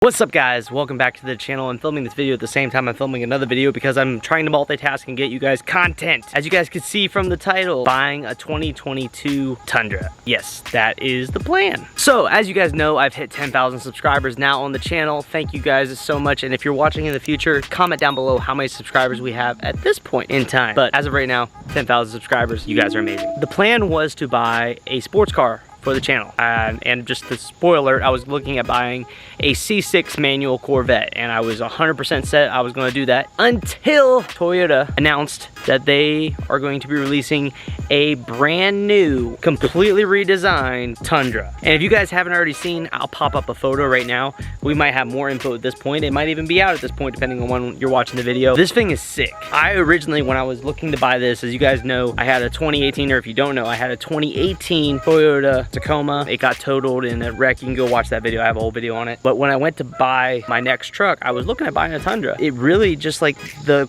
What's up guys, welcome back to the channel. I'm filming this video at the same time I'm filming another video because I'm trying to multitask and get you guys content. As you guys can see from the title, buying a 2022 Tundra. Yes, that is the plan. So as you guys know, I've hit 10,000 subscribers now on the channel. Thank you guys so much, and if you're watching in the future, comment down below how many subscribers we have at this point in time. But as of right now, 10,000 subscribers, you guys are amazing. The plan was to buy a sports car for the channel, and just the spoiler, I was looking at buying a C6 manual Corvette, and I was 100% set I was going to do that until Toyota announced that they are going to be releasing a brand new, completely redesigned Tundra. And if you guys haven't already seen, I'll pop up a photo right now. We might have more info at this point. It might even be out at this point depending on when you're watching the video. This thing is sick. I originally, when I was looking to buy this, as you guys know, I had a 2018, or if you don't know, I had a 2018 Toyota Tacoma. It got totaled in a wreck. You can go watch that video. I have a whole video on it. But when I went to buy my next truck, I was looking at buying a Tundra. It really just like the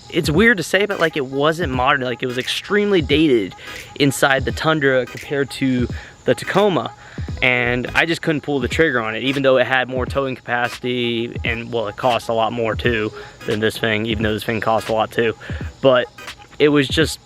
it's weird to say, but like it wasn't modern. Like it was extremely dated inside the Tundra compared to the Tacoma. And I just couldn't pull the trigger on it, even though it had more towing capacity, and well, it cost a lot more too than this thing, even though this thing cost a lot too. But it was just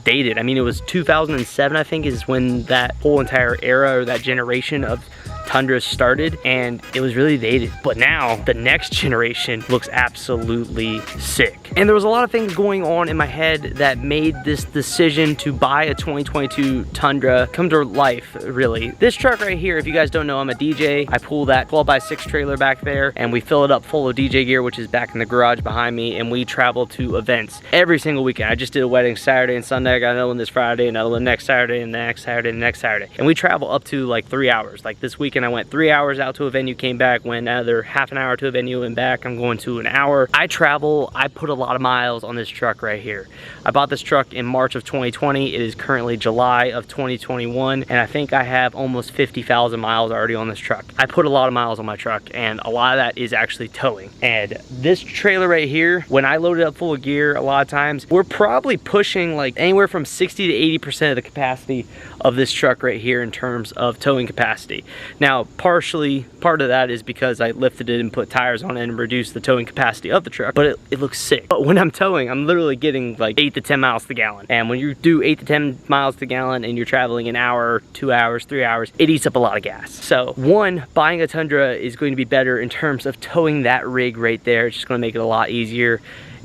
dated. I mean, it was 2007, I think, is when that whole entire era or that generation of Tundra started, and it was really dated. But now the next generation looks absolutely sick. And there was a lot of things going on in my head that made this decision to buy a 2022 Tundra come to life, really. This truck right here, if you guys don't know, I'm a DJ. I pull that 12x6 trailer back there and we fill it up full of DJ gear, which is back in the garage behind me, and we travel to events every single weekend. I just did a wedding Saturday and Sunday. I got another one this Friday, another one next Saturday, and the next Saturday, and the next Saturday. And we travel up to like 3 hours. Like this weekend I went 3 hours out to a venue, came back, went another half an hour to a venue and back. I'm going to an hour. I travel, I put a lot of miles on this truck right here. I bought this truck in March of 2020. It is currently July of 2021, and I think I have almost 50,000 miles already on this truck. I put a lot of miles on my truck, and a lot of that is actually towing. And this trailer right here, when I load it up full of gear, a lot of times we're probably pushing like anywhere from 60 to 80% of the capacity of this truck right here in terms of towing capacity. Now, part of that is because I lifted it and put tires on it and reduced the towing capacity of the truck, but it looks sick. But when I'm towing, I'm literally getting like 8 to 10 miles to the gallon. And when you do 8 to 10 miles to the gallon and you're traveling an hour, 2 hours, 3 hours, it eats up a lot of gas. So one, buying a Tundra is going to be better in terms of towing that rig right there. It's just going to make it a lot easier.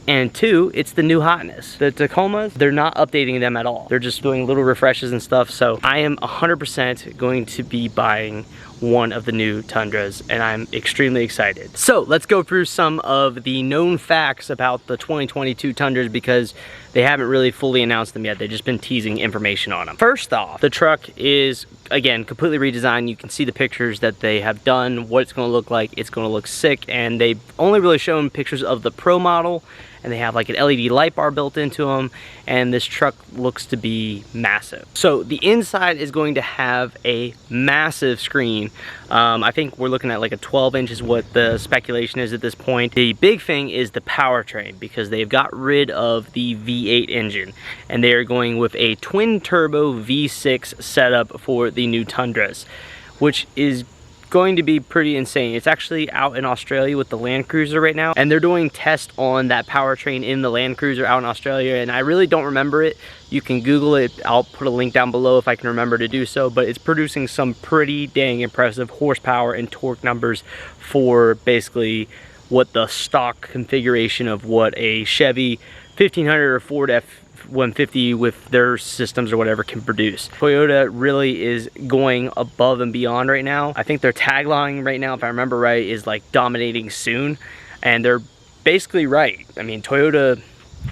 And two, it's the new hotness. The Tacomas, they're not updating them at all. They're just doing little refreshes and stuff. So I am 100% going to be buying one of the new Tundras, and I'm extremely excited. So let's go through some of the known facts about the 2022 Tundras, because they haven't really fully announced them yet. They've just been teasing information on them. First off, the truck is, again, completely redesigned. You can see the pictures that they have done, what it's gonna look like. It's gonna look sick, and they've only really shown pictures of the Pro model, and they have like an LED light bar built into them, and this truck looks to be massive. So the inside is going to have a massive screen. I think we're looking at like a 12 inch is what the speculation is at this point. The big thing is the powertrain, because they've got rid of the V8 engine, and they are going with a twin turbo V6 setup for the new Tundras, which is going to be pretty insane. It's actually out in Australia with the Land Cruiser right now, and they're doing tests on that powertrain in the Land Cruiser out in Australia, and I really don't remember it. You can Google it. I'll put a link down below if I can remember to do so, but it's producing some pretty dang impressive horsepower and torque numbers for basically what the stock configuration of what a Chevy 1500 or Ford F-150 with their systems or whatever can produce. Toyota really is going above and beyond right now. I think their tagline right now, if I remember right, is like dominating soon, and they're basically right. I mean, Toyota,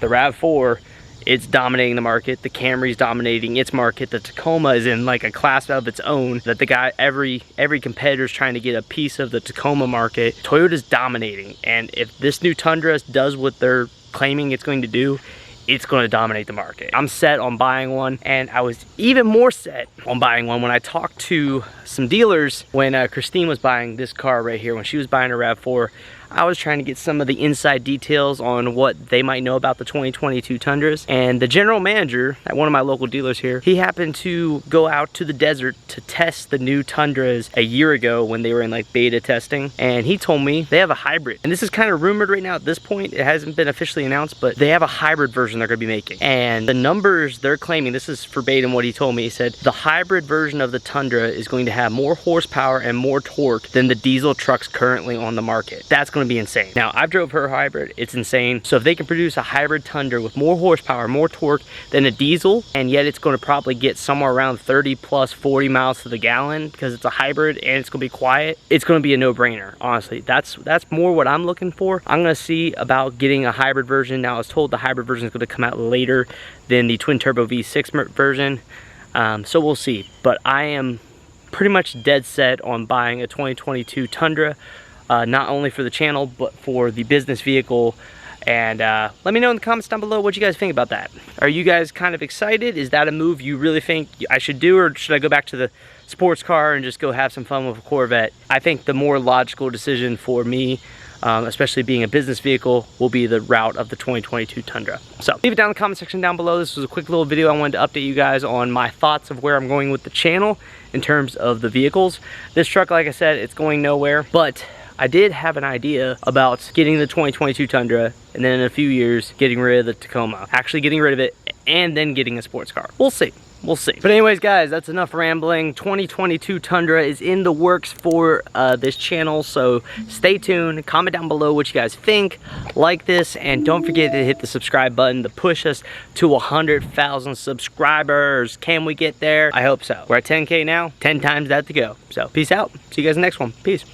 the RAV4, it's dominating the market. The Camry's dominating its market. The Tacoma is in like a class of its own, that the guy, every competitor's trying to get a piece of the Tacoma market. Toyota's dominating, and if this new Tundra does what they're claiming it's going to do, it's going to dominate the market. I'm set on buying one, and I was even more set on buying one when I talked to some dealers when Christine was buying this car right here. When she was buying a RAV4, I was trying to get some of the inside details on what they might know about the 2022 Tundras. And the general manager at one of my local dealers here, he happened to go out to the desert to test the new Tundras a year ago when they were in like beta testing. And he told me they have a hybrid. And this is kind of rumored right now at this point. It hasn't been officially announced, but they have a hybrid version they're gonna be making. And the numbers they're claiming, this is verbatim what he told me. He said the hybrid version of the Tundra is going to have more horsepower and more torque than the diesel trucks currently on the market. That's going to be insane. Now, I've drove her hybrid. It's insane. So if they can produce a hybrid Tundra with more horsepower, more torque than a diesel, and yet it's going to probably get somewhere around 30 plus 40 miles to the gallon because it's a hybrid and it's going to be quiet, it's going to be a no-brainer. Honestly, that's more what I'm looking for. I'm going to see about getting a hybrid version. Now, I was told the hybrid version is going to come out later than the twin turbo V6 version. So we'll see. But I am pretty much dead set on buying a 2022 Tundra, not only for the channel, but for the business vehicle. And let me know in the comments down below what you guys think about that. Are you guys kind of excited? Is that a move you really think I should do, or should I go back to the sports car and just go have some fun with a Corvette? I think the more logical decision for me, especially being a business vehicle, will be the route of the 2022 Tundra. So leave it down in the comment section down below. This was a quick little video. I wanted to update you guys on my thoughts of where I'm going with the channel in terms of the vehicles. This truck, like I said, it's going nowhere, but I did have an idea about getting the 2022 Tundra and then in a few years getting rid of the Tacoma, actually getting rid of it and then getting a sports car. We'll see. We'll see. But anyways, guys, that's enough rambling. 2022 Tundra is in the works for this channel, so stay tuned. Comment down below what you guys think. Like this, and don't forget to hit the subscribe button to push us to 100,000 subscribers. Can we get there? I hope so. We're at 10K now, 10 times that to go. So peace out. See you guys in the next one. Peace.